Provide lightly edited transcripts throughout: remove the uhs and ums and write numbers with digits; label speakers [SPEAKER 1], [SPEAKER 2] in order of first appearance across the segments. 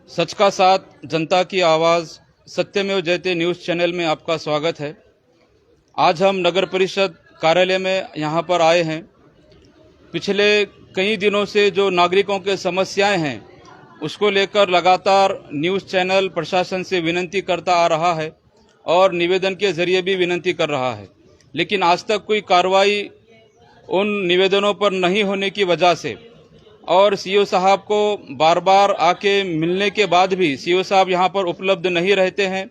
[SPEAKER 1] सच का साथ, जनता की आवाज़, सत्यमेव जयते न्यूज़ चैनल में आपका स्वागत है। आज हम नगर परिषद कार्यालय में यहाँ पर आए हैं। पिछले कई दिनों से जो नागरिकों के समस्याएं हैं उसको लेकर लगातार न्यूज़ चैनल प्रशासन से विनती करता आ रहा है और निवेदन के जरिए भी विनती कर रहा है, लेकिन आज तक कोई कार्रवाई उन निवेदनों पर नहीं होने की वजह से और सीओ साहब को बार बार आके मिलने के बाद भी सीओ साहब यहाँ पर उपलब्ध नहीं रहते हैं।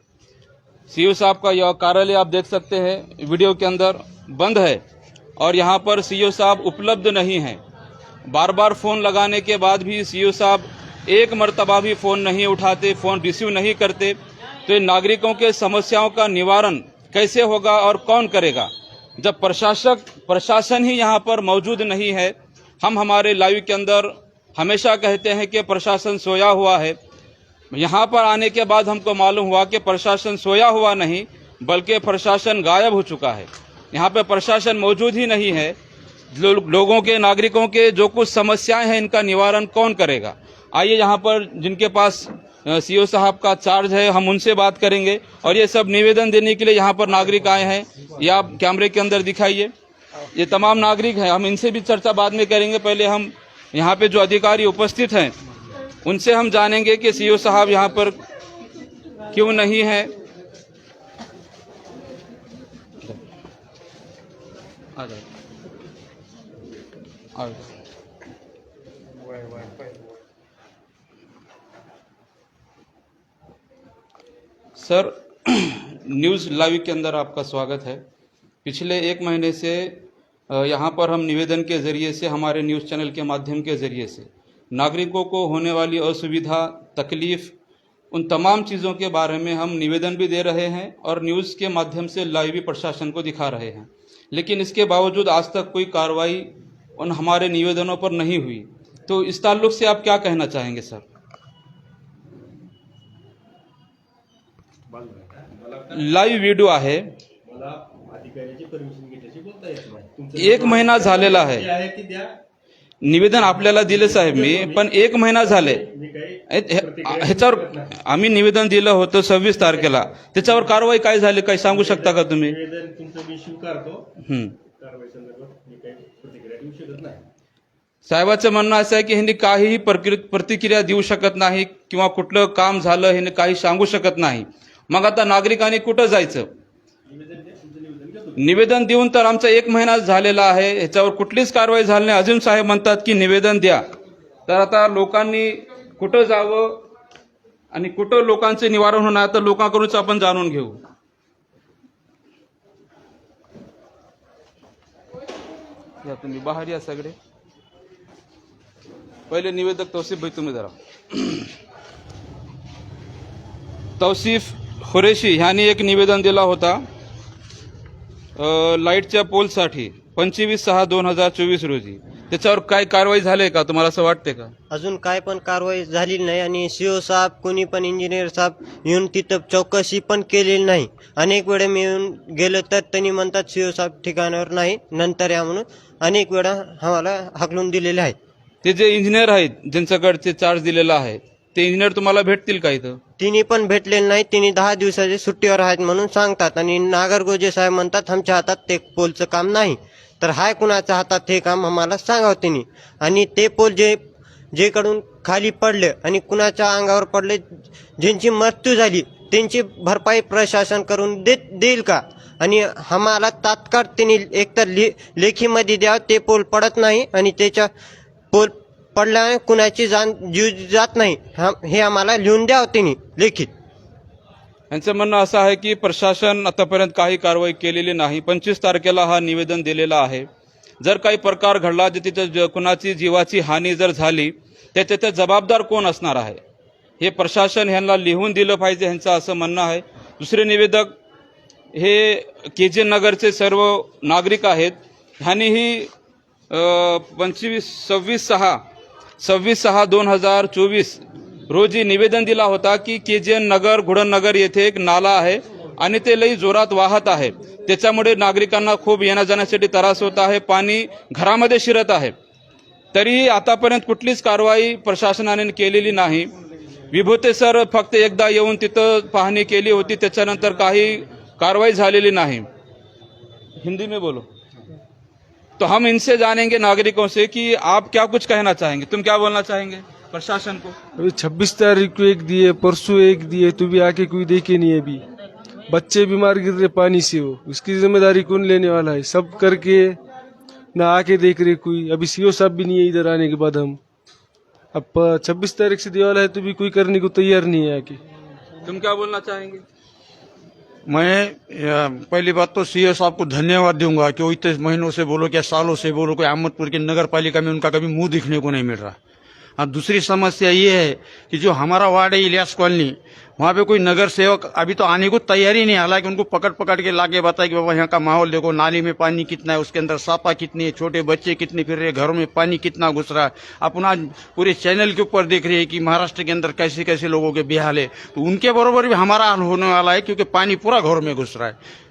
[SPEAKER 1] सीओ साहब का यह कार्यालय आप देख सकते हैं वीडियो के अंदर बंद है और यहाँ पर सीओ साहब उपलब्ध नहीं हैं। बार बार फ़ोन लगाने के बाद भी सीओ साहब एक मर्तबा भी फ़ोन नहीं उठाते, फ़ोन रिसीव नहीं करते। तो ये नागरिकों के समस्याओं का निवारण कैसे होगा और कौन करेगा जब प्रशासन ही यहाँ पर मौजूद नहीं है। हम हमारे लाइव के अंदर हमेशा कहते हैं कि प्रशासन सोया हुआ है। यहाँ पर आने के बाद हमको मालूम हुआ कि प्रशासन सोया हुआ नहीं बल्कि प्रशासन गायब हो चुका है। यहाँ पे प्रशासन मौजूद ही नहीं है। लोगों के, नागरिकों के जो कुछ समस्याएं हैं इनका निवारण कौन करेगा। आइए यहाँ पर जिनके पास सीओ साहब का चार्ज है हम उनसे बात करेंगे और ये सब निवेदन देने के लिए यहाँ पर नागरिक आए हैं। ये आप कैमरे के अंदर दिखाइए, ये तमाम नागरिक हैं। हम इनसे भी चर्चा बाद में करेंगे। पहले हम यहाँ पे जो अधिकारी उपस्थित हैं उनसे हम जानेंगे कि सीओ साहब यहाँ पर क्यों नहीं है। सर, न्यूज़ लाइव के अंदर आपका स्वागत है। पिछले एक महीने से यहाँ पर हम निवेदन के ज़रिए से, हमारे न्यूज़ चैनल के माध्यम के ज़रिए से नागरिकों को होने वाली असुविधा, तकलीफ़, उन तमाम चीज़ों के बारे में हम निवेदन भी दे रहे हैं और न्यूज़ के माध्यम से लाइव भी प्रशासन को दिखा रहे हैं। लेकिन इसके बावजूद आज तक कोई कार्रवाई उन हमारे निवेदनों पर नहीं हुई। तो इस ताल्लुक से आप क्या कहना चाहेंगे सर? लाइव वीडियो आहे, एक महिना झालेला आहे। निवेदन आपल्याला दिले साहेब मी, पण एक महिना झाले ह्याच्यावर आम्ही निवेदन दिलं होतं 26 तारखेला। त्याच्यावर कारवाई काय झाली काय सांगू शकता का तुम्ही? साहेबांचं म्हणणं असं आहे की ह्यांनी काहीही प्रतिक्रिया देऊ शकत नाही किंवा कुठलं काम झालं ह्यांनी काही सांगू शकत नाही। मग आता नागरिकांनी कुठं जायचं? निवेदन देऊन तर आमचा एक महिना झालेला आहे, ह्याच्यावर कुठलीच कारवाई झाली नाही। अजून साहेब म्हणतात की निवेदन द्या। तर आता लोकांनी कुठं जावं आणि कुठं लोकांचे निवारण होणार तर लोकांकडूनच आपण जाणून घेऊ। या तुम्ही बाहेर या सगळे। पहिले निवेदक तौसिफ भाई तुम्ही जरा। तौसिफ खुरेशी ह्यांनी एक निवेदन दिला होता लाईटच्या पोलसाठी 25/6/2024 रोजी। त्याच्यावर काय कारवाई झाली का तुम्हाला असं वाटते का?
[SPEAKER 2] अजून काय पण कारवाई झाली नाही आणि सीओ साहेब कोणी पण इंजिनियर साहेब येऊन तिथं चौकशी पण केलेली नाही। अनेक वेळा मी येऊन गेलो तर त्यांनी म्हणतात सीओ साहेब ठिकाणावर नाही, नंतर या म्हणून अनेक वेळा आम्हाला हाकलून दिलेले आहेत।
[SPEAKER 1] ते जे इंजिनियर आहेत ज्यांच्याकडे चार्ज दिलेला आहे ते इंजिनियर तुम्हाला भेटतील का इथं?
[SPEAKER 2] तिने पण भेटलेले नाही। तिने 10 दिवसाचे सुट्टीवर आहेत म्हणून सांगतात आणि नागरगोजे साहेब म्हणतात आमच्या हातात ते पोलचं काम नाही। तर हाय कुणाच्या हातात हे काम आम्हाला सांगावं तिने। आणि ते पोल जे कडून खाली पडले आणि कुणाच्या अंगावर पडले, ज्यांची मृत्यू झाली त्यांची भरपाई प्रशासन करून देईल का? आणि आम्हाला तात्काळ त्यांनी एकतर लेखीमध्ये द्यावं, ते पोल पडत नाही आणि त्याच्या पोल पडल्याने कुणाची जीव जात नाही हे आम्हाला लिहून द्यावं त्यांनी लेखित।
[SPEAKER 1] यांचं म्हणणं असं आहे की प्रशासन आतापर्यंत काही कारवाई केलेली नाही। 25 तारखेला हा निवेदन दिलेला आहे। जर काही प्रकार घडला जे तिथे कुणाची जीवाची हानी जर झाली त्याचे जबाबदार कोण असणार आहे हे प्रशासन ह्यांना लिहून दिलं पाहिजे, ह्यांचं असं म्हणणं आहे। दुसरे निवेदक हे केजे नगरचे सर्व नागरिक आहेत। ह्यांनीही 26/6/2024 रोजी निवेदन दिला होता की केजीएन नगर, घुडनगर येथे एक नाला आहे आणि ते लई जोरात वाहत आहे। त्याच्यामुळे नागरिकांना खूप येण्या जाण्यासाठी त्रास होत आहे, पाणी घरामध्ये शिरत आहे। तरीही आतापर्यंत कुठलीच कारवाई प्रशासनाने केलेली नाही। विभूते सर फक्त एकदा येऊन तिथं पाहणी केली होती, त्याच्यानंतर काही कारवाई झालेली नहीं। हिंदी में बोलो। तो हम इनसे जानेंगे नागरिकों से कि आप क्या कुछ कहना चाहेंगे, तुम क्या बोलना चाहेंगे प्रशासन को?
[SPEAKER 3] अभी 26 तारीख को एक दिए, परसों एक दिए, तो भी आके कोई देखे नहीं। अभी बच्चे बीमार गिर रहे पानी से, वो उसकी जिम्मेदारी कौन लेने वाला है? सब करके ना आके देख रहे कोई। अभी सीओ साहब भी नहीं है इधर आने के बाद। हम अब 26 तारीख से दिवाला है तो भी कोई करने को तैयार नहीं है आके।
[SPEAKER 1] तुम क्या बोलना चाहेंगे?
[SPEAKER 4] मैं पहली बात तो सीओ साहब को धन्यवाद दूंगा कि वो इतने महीनों से बोलो क्या सालों से बोलो कि अहमदपुर की नगर पालिका में उनका कभी मुंह दिखने को नहीं मिल रहा। और दूसरी समस्या ये है कि जो हमारा वार्ड है इलियास कॉलोनी, वहाँ पे कोई नगर सेवक अभी तो आने को तैयारी नहीं। हालांकि उनको पकड़ पकड़ के लाके बताया कि बाबा यहाँ का माहौल देखो, नाली में पानी कितना है, उसके अंदर सापा कितनी है, छोटे बच्चे कितने फिर रहे, घरों में पानी कितना घुस रहा है। अपना पूरे चैनल के ऊपर देख रहे हैं कि महाराष्ट्र के अंदर कैसे कैसे लोगों के बेहाल है। तो उनके बराबर भी हमारा हाल होने वाला है, क्योंकि पानी पूरा घरों में घुस रहा है।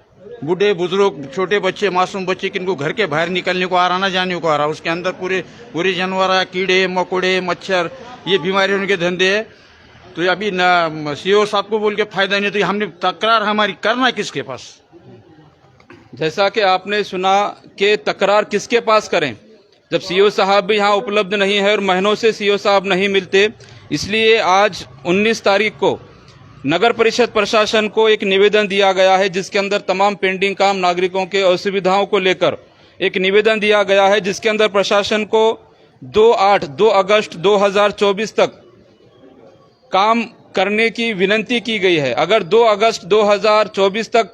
[SPEAKER 4] बूढ़े बुजुर्ग, छोटे बच्चे, मासूम बच्चे, किनको घर के बाहर निकलने को आ रहा, ना जाने को आ रहा, उसके अंदर पूरे जानवर, कीड़े मकोड़े, मच्छर, ये बीमारियों के धंधे है। तो अभी न सीओ साहब को बोल के फायदा नहीं। तो हमने तकरार हमारी करना किसके पास?
[SPEAKER 1] जैसा कि आपने सुना कि तकरार किसके पास करें, जब सीओ साहब भी यहाँ उपलब्ध नहीं है और महीनों से सीओ साहब नहीं मिलते। इसलिए आज 19 तारीख को नगर परिषद प्रशासन को एक निवेदन दिया गया है, जिसके अंदर तमाम पेंडिंग काम, नागरिकों के असुविधाओं को लेकर एक निवेदन दिया गया है, जिसके अंदर प्रशासन को 2 अगस्त 2024 तक काम करने की विनती की गई है। अगर 2 अगस्त 2024 तक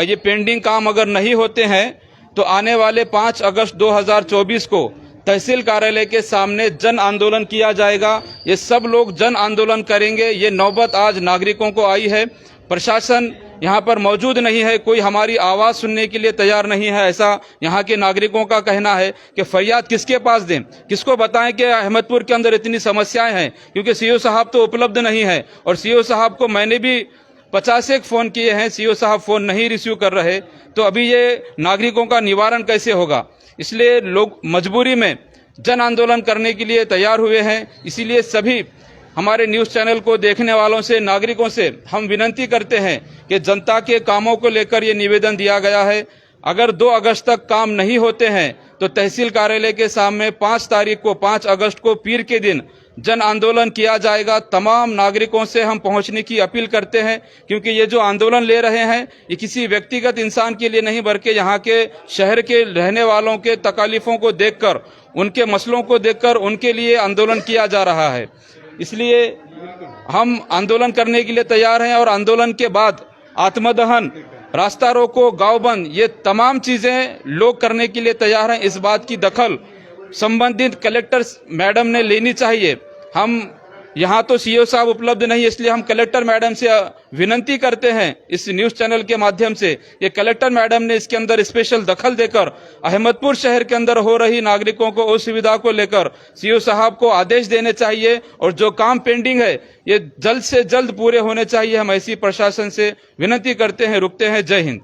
[SPEAKER 1] ये पेंडिंग काम अगर नहीं होते हैं तो आने वाले 5 अगस्त 2024 को तहसील कार्यालय के सामने जन आंदोलन किया जाएगा। ये सब लोग जन आंदोलन करेंगे। ये नौबत आज नागरिकों को आई है। प्रशासन यहाँ पर मौजूद नहीं है, कोई हमारी आवाज सुनने के लिए तैयार नहीं है, ऐसा यहाँ के नागरिकों का कहना है। कि फरियाद किसके पास दें, किसको बताएं कि अहमदपुर के अंदर इतनी समस्याएं हैं, क्योंकि सीओ साहब तो उपलब्ध नहीं है। और सीओ साहब को मैंने भी 50 फोन किए हैं, सीओ साहब फोन नहीं रिसीव कर रहे। तो अभी ये नागरिकों का निवारण कैसे होगा? इसलिए लोग मजबूरी में जन आंदोलन करने के लिए तैयार हुए हैं। इसीलिए सभी हमारे न्यूज चैनल को देखने वालों से, नागरिकों से हम विनती करते हैं कि जनता के कामों को लेकर ये निवेदन दिया गया है। अगर 2 अगस्त तक काम नहीं होते हैं तो तहसील कार्यालय के सामने 5 अगस्त को पीर के दिन जन आंदोलन किया जाएगा। तमाम नागरिकों से हम पहुंचने की अपील करते हैं, क्योंकि ये जो आंदोलन ले रहे हैं ये किसी व्यक्तिगत इंसान के लिए नहीं, बल्कि यहाँ के शहर के रहने वालों के तकलीफों को देखकर, उनके मसलों को देखकर उनके लिए आंदोलन किया जा रहा है। इसलिए हम आंदोलन करने के लिए तैयार हैं। और आंदोलन के बाद आत्मदहन, रास्ता रोको, गांव बंद, ये तमाम चीजें लोग करने के लिए तैयार हैं। इस बात की दखल संबंधित कलेक्टर मैडम ने लेनी चाहिए। हम यहाँ तो सीओ साहब उपलब्ध नहीं, इसलिए हम कलेक्टर मैडम से विनती करते हैं इस न्यूज चैनल के माध्यम से, ये कलेक्टर मैडम ने इसके अंदर स्पेशल दखल देकर अहमदपुर शहर के अंदर हो रही नागरिकों को असुविधा को लेकर सीओ साहब को आदेश देने चाहिए। और जो काम पेंडिंग है ये जल्द से जल्द पूरे होने चाहिए। हम ऐसी प्रशासन से विनती करते हैं। रुकते हैं। जय हिंद।